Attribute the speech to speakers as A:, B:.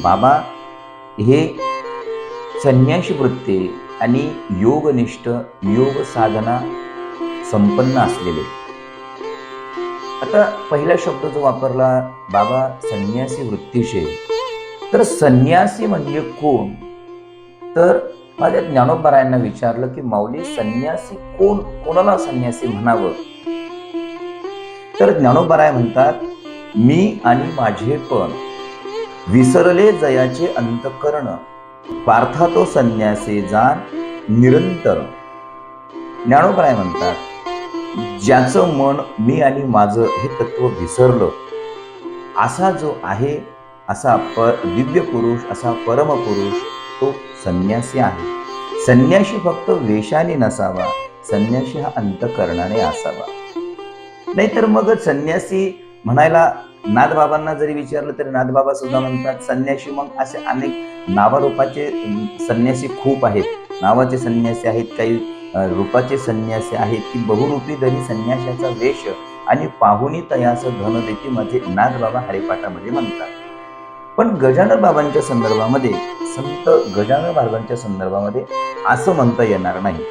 A: बाबा हे संन्याशी वृत्ती आणि योगनिष्ठ योग साधना संपन्न असलेले. आता पहिला शब्द जो वापरला बाबा संन्यासी वृत्तीचे, तर संन्यासी म्हणजे कोण? तर माझ्या ज्ञानोबारायांना विचारलं की माऊली संन्यासी कोण, कोणाला संन्यासी म्हणावं? तर ज्ञानोबाराय म्हणतात, मी आणि माझे पण विसरले जयाचे अंतकरण, पार्था तो संन्यासी जाण निरंतर. ज्ञानोबाराय म्हणतात, ज्याचं मन मी आणि माझं हे तत्व विसरलं, असा जो आहे, असा दिव्य पुरुष, असा परमपुरुष तो संन्यासी आहे. संन्याशी फक्त वेशाने नसावा, संन्याशी हा अंतकरणाने असावा. नाहीतर मग संन्यासी म्हणायला नाथबाबांना जरी विचारलं तरी नाथबाबा सुद्धा म्हणतात संन्याशी. मग असे अनेक नावारूपाचे संन्यासी खूप आहेत. नावाचे संन्यासी आहेत, काही रूपाचे संन्यासी आहेत की बहुरूपी धनी संन्याशाचा वेश आणि पाहुणी तयास धन देती माझे नाथबाबा हरिपाठामध्ये म्हणतात. पण गजानन बाबांच्या संदर्भामध्ये, संत गजानन बाबांच्या संदर्भामध्ये असं म्हणता येणार नाही.